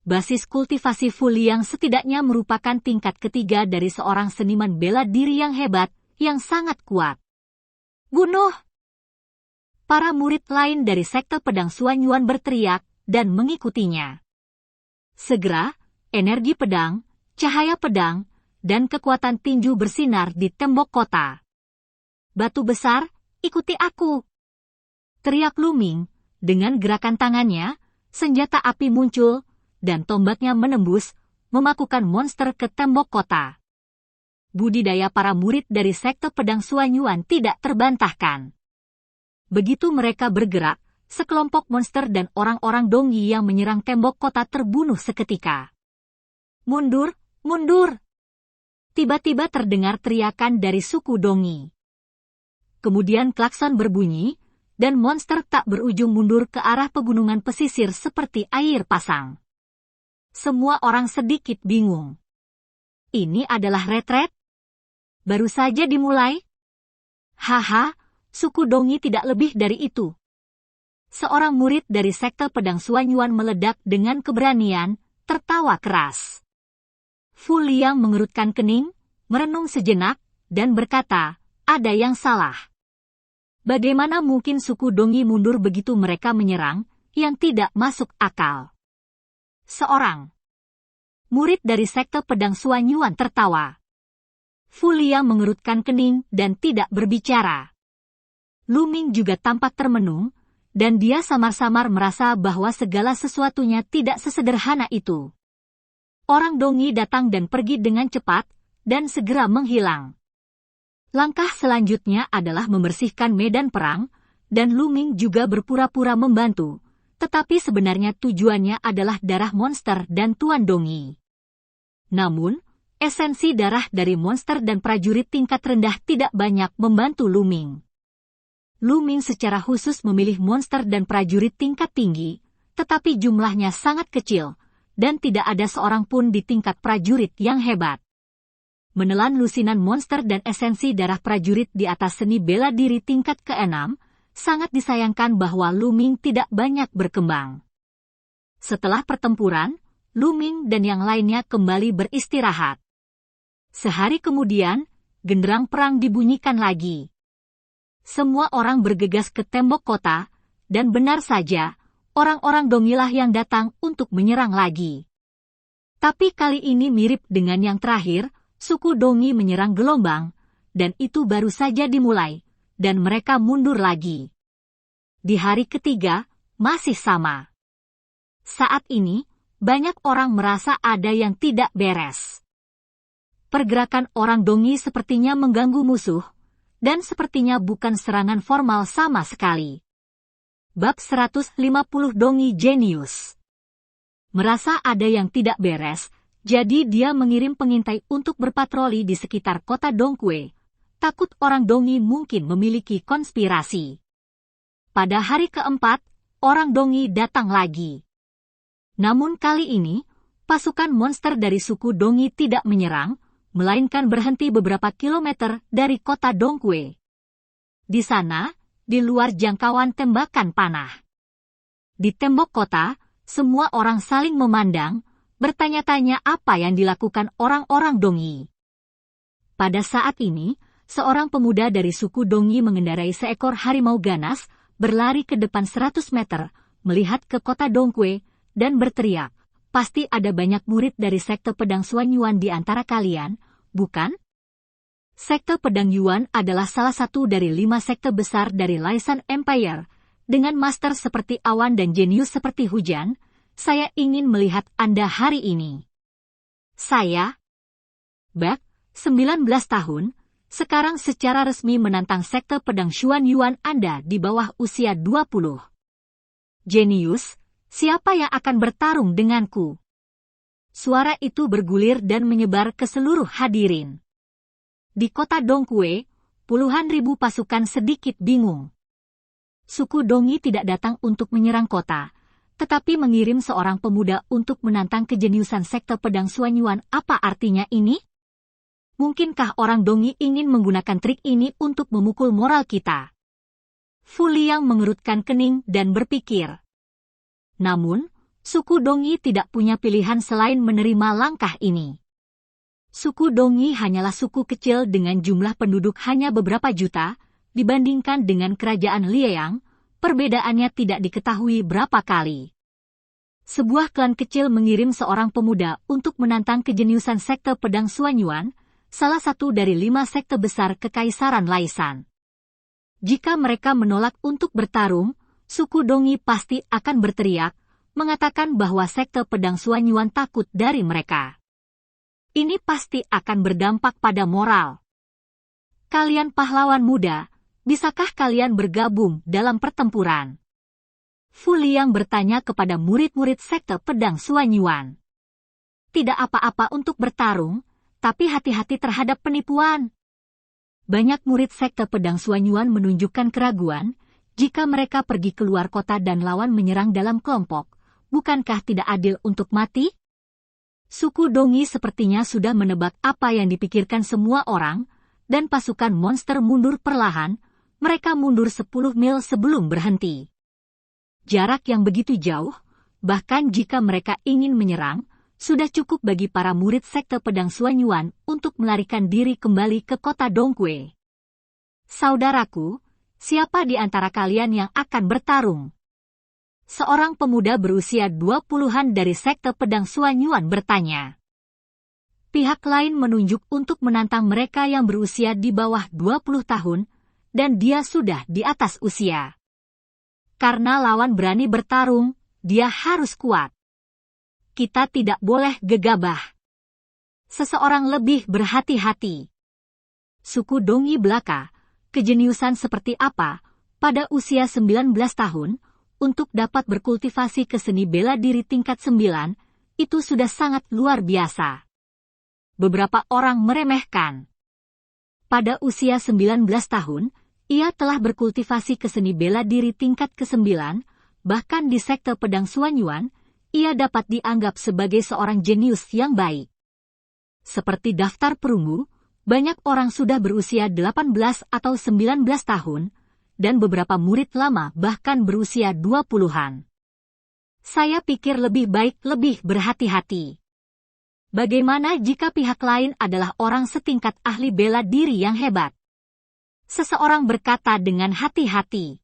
Basis kultivasi Fu Liang setidaknya merupakan tingkat ketiga dari seorang seniman bela diri yang hebat, yang sangat kuat. Bunuh! Para murid lain dari sekte pedang Suanyuan berteriak, dan mengikutinya. Segera, energi pedang, cahaya pedang, dan kekuatan tinju bersinar di tembok kota. Batu besar, ikuti aku! Teriak Lu Ming, dengan gerakan tangannya, senjata api muncul, dan tombaknya menembus, memakukan monster ke tembok kota. Budidaya para murid dari sekte pedang Suanyuan tidak terbantahkan. Begitu mereka bergerak, sekelompok monster dan orang-orang Dongi yang menyerang tembok kota terbunuh seketika. Mundur, mundur! Tiba-tiba terdengar teriakan dari suku Dongi. Kemudian klakson berbunyi, dan monster tak berujung mundur ke arah pegunungan pesisir seperti air pasang. Semua orang sedikit bingung. Ini adalah retret? Baru saja dimulai? Haha, suku Dongi tidak lebih dari itu. Seorang murid dari sekte pedang Xuanyuan meledak dengan keberanian, tertawa keras. Fu Liang mengerutkan kening, merenung sejenak, dan berkata, ada yang salah. Bagaimana mungkin suku Dongi mundur begitu mereka menyerang, yang tidak masuk akal? Seorang murid dari sekte pedang Xuanyuan tertawa. Fu Liang mengerutkan kening dan tidak berbicara. Lu Ming juga tampak termenung, dan dia samar-samar merasa bahwa segala sesuatunya tidak sesederhana itu. Orang Dongi datang dan pergi dengan cepat, dan segera menghilang. Langkah selanjutnya adalah membersihkan medan perang, dan Lu Ming juga berpura-pura membantu, tetapi sebenarnya tujuannya adalah darah monster dan Tuan Dongi. Namun, esensi darah dari monster dan prajurit tingkat rendah tidak banyak membantu Lu Ming. Lu Ming secara khusus memilih monster dan prajurit tingkat tinggi, tetapi jumlahnya sangat kecil, dan tidak ada seorang pun di tingkat prajurit yang hebat. Menelan lusinan monster dan esensi darah prajurit di atas seni bela diri tingkat ke-6, sangat disayangkan bahwa Lu Ming tidak banyak berkembang. Setelah pertempuran, Lu Ming dan yang lainnya kembali beristirahat. Sehari kemudian, genderang perang dibunyikan lagi. Semua orang bergegas ke tembok kota, dan benar saja, orang-orang Dongilah yang datang untuk menyerang lagi. Tapi kali ini mirip dengan yang terakhir, suku Dongi menyerang gelombang, dan itu baru saja dimulai, dan mereka mundur lagi. Di hari ketiga, masih sama. Saat ini, banyak orang merasa ada yang tidak beres. Pergerakan orang Dongi sepertinya mengganggu musuh, dan sepertinya bukan serangan formal sama sekali. Bab 150 Dongi Jenius. Merasa ada yang tidak beres, jadi dia mengirim pengintai untuk berpatroli di sekitar kota Dongkue. Takut orang Dongi mungkin memiliki konspirasi. Pada hari keempat, orang Dongi datang lagi. Namun kali ini, pasukan monster dari suku Dongi tidak menyerang, melainkan berhenti beberapa kilometer dari kota Dongkue. Di sana, di luar jangkauan tembakan panah. Di tembok kota, semua orang saling memandang, bertanya-tanya apa yang dilakukan orang-orang Dongi. Pada saat ini, seorang pemuda dari suku Dongi mengendarai seekor harimau ganas, berlari ke depan 100 meter, melihat ke kota Dongkue, dan berteriak, pasti ada banyak murid dari sekte pedang Xuanyuan di antara kalian, bukan? Sekte pedang Yuan adalah salah satu dari 5 sekte besar dari Laisan Empire. Dengan master seperti awan dan jenius seperti hujan, saya ingin melihat Anda hari ini. Saya, Bak, 19 tahun, sekarang secara resmi menantang sekte pedang Xuanyuan Anda di bawah usia 20. Jenius, siapa yang akan bertarung denganku? Suara itu bergulir dan menyebar ke seluruh hadirin. Di kota Dongkue, puluhan ribu pasukan sedikit bingung. Suku Dongi tidak datang untuk menyerang kota, tetapi mengirim seorang pemuda untuk menantang kejeniusan sekte pedang Xuanyuan. Apa artinya ini? Mungkinkah orang Dongi ingin menggunakan trik ini untuk memukul moral kita? Fu Liang mengerutkan kening dan berpikir. Namun, suku Dongi tidak punya pilihan selain menerima langkah ini. Suku Dongi hanyalah suku kecil dengan jumlah penduduk hanya beberapa juta, dibandingkan dengan kerajaan Liang, perbedaannya tidak diketahui berapa kali. Sebuah klan kecil mengirim seorang pemuda untuk menantang kejeniusan sekte pedang Xuanyuan, salah satu dari 5 sekte besar Kekaisaran Laisan. Jika mereka menolak untuk bertarung, suku Dongi pasti akan berteriak, mengatakan bahwa sekte pedang Xuanyuan takut dari mereka. Ini pasti akan berdampak pada moral. Kalian pahlawan muda, bisakah kalian bergabung dalam pertempuran? Fu Liang bertanya kepada murid-murid sekte pedang Xuanyuan. tidak apa-apa untuk bertarung, tapi hati-hati terhadap penipuan. Banyak murid sekte pedang Suanyuan menunjukkan keraguan, jika mereka pergi keluar kota dan lawan menyerang dalam kelompok, bukankah tidak adil untuk mati? Suku Dongi sepertinya sudah menebak apa yang dipikirkan semua orang, dan pasukan monster mundur perlahan, mereka mundur 10 mil sebelum berhenti. Jarak yang begitu jauh, bahkan jika mereka ingin menyerang, sudah cukup bagi para murid sekte pedang Suanyuan untuk melarikan diri kembali ke kota Dongkue. Saudaraku, siapa di antara kalian yang akan bertarung? Seorang pemuda berusia 20-an dari sekte pedang Suanyuan bertanya. Pihak lain menunjuk untuk menantang mereka yang berusia di bawah 20 tahun, dan dia sudah di atas usia. Karena lawan berani bertarung, dia harus kuat. Kita tidak boleh gegabah. Seseorang lebih berhati-hati. Suku Dongi Belaka, kejeniusan seperti apa, pada usia 19 tahun, untuk dapat berkultivasi ke seni bela diri tingkat 9, itu sudah sangat luar biasa. Beberapa orang meremehkan. Pada usia 19 tahun, ia telah berkultivasi ke seni bela diri tingkat ke-9, bahkan di sekte pedang Suanyuan, ia dapat dianggap sebagai seorang jenius yang baik. Seperti daftar perunggu, banyak orang sudah berusia 18 atau 19 tahun, dan beberapa murid lama bahkan berusia 20-an. Saya pikir lebih baik lebih berhati-hati. Bagaimana jika pihak lain adalah orang setingkat ahli bela diri yang hebat? Seseorang berkata dengan hati-hati.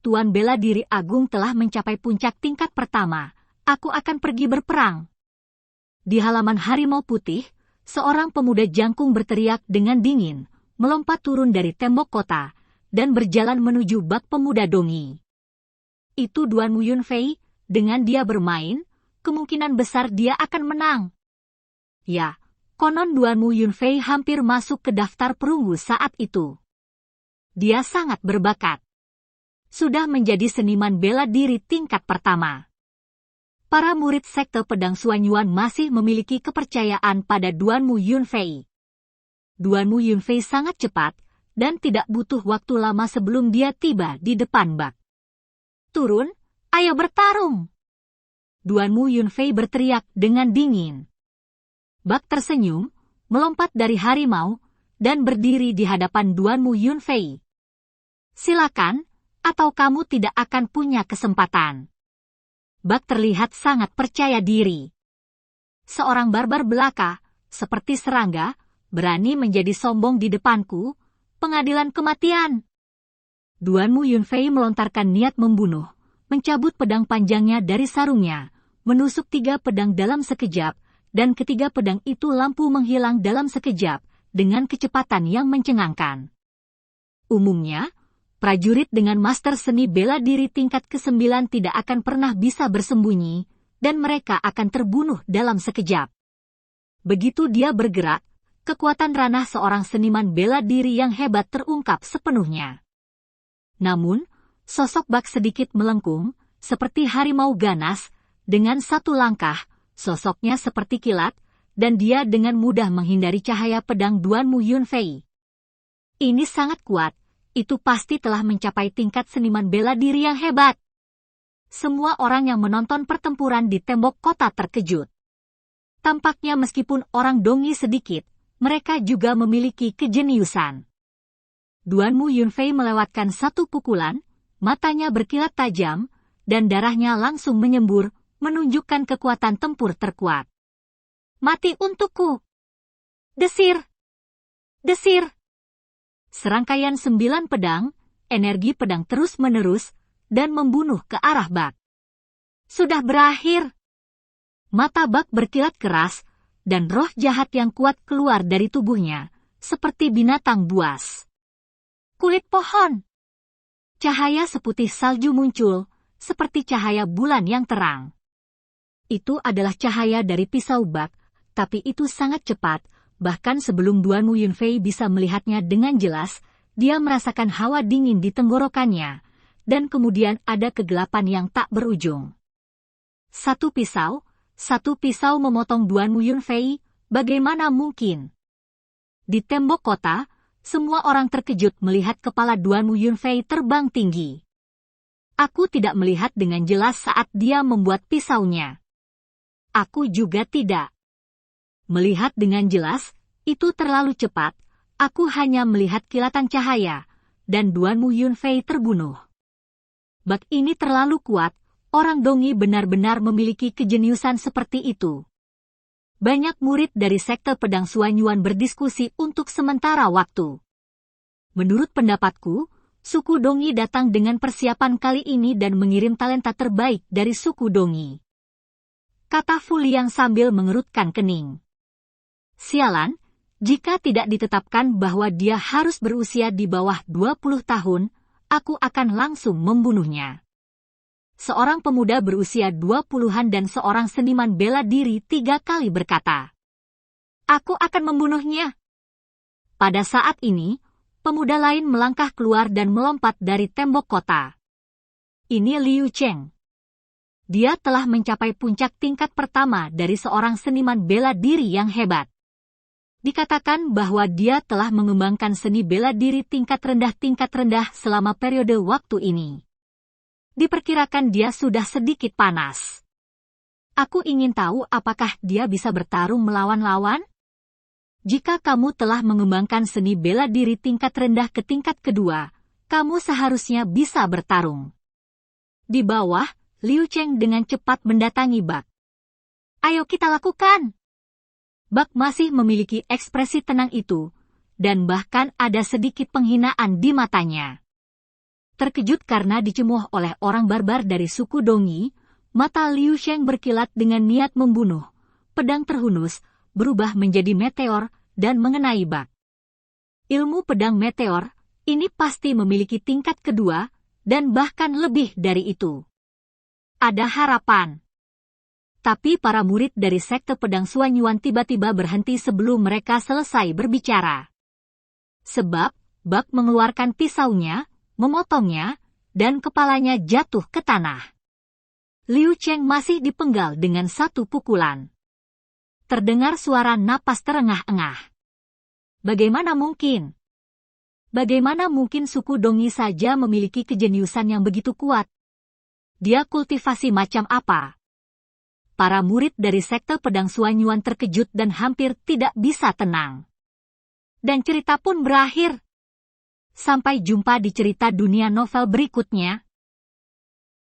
Tuan bela diri agung telah mencapai puncak tingkat pertama, aku akan pergi berperang. Di halaman Harimau Putih, seorang pemuda jangkung berteriak dengan dingin, melompat turun dari tembok kota, dan berjalan menuju bak pemuda Dongi. Itu Duan Wu Yunfei, dengan dia bermain, kemungkinan besar dia akan menang. Ya, konon Duan Wu Yunfei hampir masuk ke daftar perunggu saat itu. Dia sangat berbakat. Sudah menjadi seniman bela diri tingkat pertama. Para murid sekte pedang Suanyuan masih memiliki kepercayaan pada Duan Wu Yunfei. Duan Wu Yunfei sangat cepat, dan tidak butuh waktu lama sebelum dia tiba di depan bak. Turun, ayo bertarung! Duan Wu Yunfei berteriak dengan dingin. Bak tersenyum, melompat dari harimau, dan berdiri di hadapan Duan Wu Yunfei. Silakan, atau kamu tidak akan punya kesempatan. Bak terlihat sangat percaya diri. Seorang barbar belaka, seperti serangga, berani menjadi sombong di depanku, pengadilan kematian. Duan Wu Yunfei melontarkan niat membunuh, mencabut pedang panjangnya dari sarungnya, menusuk 3 pedang dalam sekejap, dan ketiga pedang itu lampu menghilang dalam sekejap, dengan kecepatan yang mencengangkan. Umumnya, prajurit dengan master seni bela diri tingkat ke-9 tidak akan pernah bisa bersembunyi, dan mereka akan terbunuh dalam sekejap. Begitu dia bergerak, kekuatan ranah seorang seniman bela diri yang hebat terungkap sepenuhnya. Namun, sosok Bak sedikit melengkung, seperti harimau ganas, dengan satu langkah, sosoknya seperti kilat, dan dia dengan mudah menghindari cahaya pedang Duan Wu Yunfei. Ini sangat kuat, itu pasti telah mencapai tingkat seniman bela diri yang hebat. Semua orang yang menonton pertempuran di tembok kota terkejut. Tampaknya meskipun orang Dongi sedikit, mereka juga memiliki kejeniusan. Duan Wu Yunfei melewatkan satu pukulan, matanya berkilat tajam, dan darahnya langsung menyembur, menunjukkan kekuatan tempur terkuat. Mati untukku! Desir! Desir! Serangkaian 9 pedang, energi pedang terus-menerus, dan membunuh ke arah Bak. Sudah berakhir! Mata Bak berkilat keras, dan roh jahat yang kuat keluar dari tubuhnya, seperti binatang buas. Kulit pohon. Cahaya seputih salju muncul, seperti cahaya bulan yang terang. Itu adalah cahaya dari pisau Bak, tapi itu sangat cepat, bahkan sebelum Duan Wu Yunfei bisa melihatnya dengan jelas, dia merasakan hawa dingin di tenggorokannya, dan kemudian ada kegelapan yang tak berujung. Satu pisau, Satu pisau memotong Duan Yunfei, bagaimana mungkin? Di tembok kota, semua orang terkejut melihat kepala Duan Yunfei terbang tinggi. Aku tidak melihat dengan jelas saat dia membuat pisaunya. Aku juga tidak melihat dengan jelas, itu terlalu cepat, aku hanya melihat kilatan cahaya, dan Duan Yunfei terbunuh. Bak ini terlalu kuat, orang Dongi benar-benar memiliki kejeniusan seperti itu. Banyak murid dari sekte pedang Suanyuan berdiskusi untuk sementara waktu. Menurut pendapatku, suku Dongi datang dengan persiapan kali ini dan mengirim talenta terbaik dari suku Dongi. Kata Fu Liang sambil mengerutkan kening. Sialan, jika tidak ditetapkan bahwa dia harus berusia di bawah 20 tahun, aku akan langsung membunuhnya. Seorang pemuda berusia 20-an dan seorang seniman bela diri 3 kali berkata, "Aku akan membunuhnya." Pada saat ini, pemuda lain melangkah keluar dan melompat dari tembok kota. Ini Liu Cheng. Dia telah mencapai puncak tingkat pertama dari seorang seniman bela diri yang hebat. Dikatakan bahwa dia telah mengembangkan seni bela diri tingkat rendah selama periode waktu ini. Diperkirakan dia sudah sedikit panas. Aku ingin tahu apakah dia bisa bertarung melawan lawan? Jika kamu telah mengembangkan seni bela diri tingkat rendah ke tingkat kedua, kamu seharusnya bisa bertarung. Di bawah, Liu Cheng dengan cepat mendatangi Bak. Ayo kita lakukan. Bak masih memiliki ekspresi tenang itu, dan bahkan ada sedikit penghinaan di matanya. Terkejut karena dicemuh oleh orang barbar dari suku Dongi, mata Liu Cheng berkilat dengan niat membunuh. Pedang terhunus, berubah menjadi meteor, dan mengenai Bak. Ilmu pedang meteor, ini pasti memiliki tingkat kedua, dan bahkan lebih dari itu. Ada harapan. Tapi para murid dari sekte pedang Suanyuan tiba-tiba berhenti sebelum mereka selesai berbicara. Sebab, Bak mengeluarkan pisaunya, memotongnya, dan kepalanya jatuh ke tanah. Liu Cheng masih dipenggal dengan satu pukulan. Terdengar suara napas terengah-engah. Bagaimana mungkin? Bagaimana mungkin suku Dongi saja memiliki kejeniusan yang begitu kuat? Dia kultivasi macam apa? Para murid dari sekte pedang Suanyuan terkejut dan hampir tidak bisa tenang. Dan cerita pun berakhir. Sampai jumpa di cerita dunia novel berikutnya.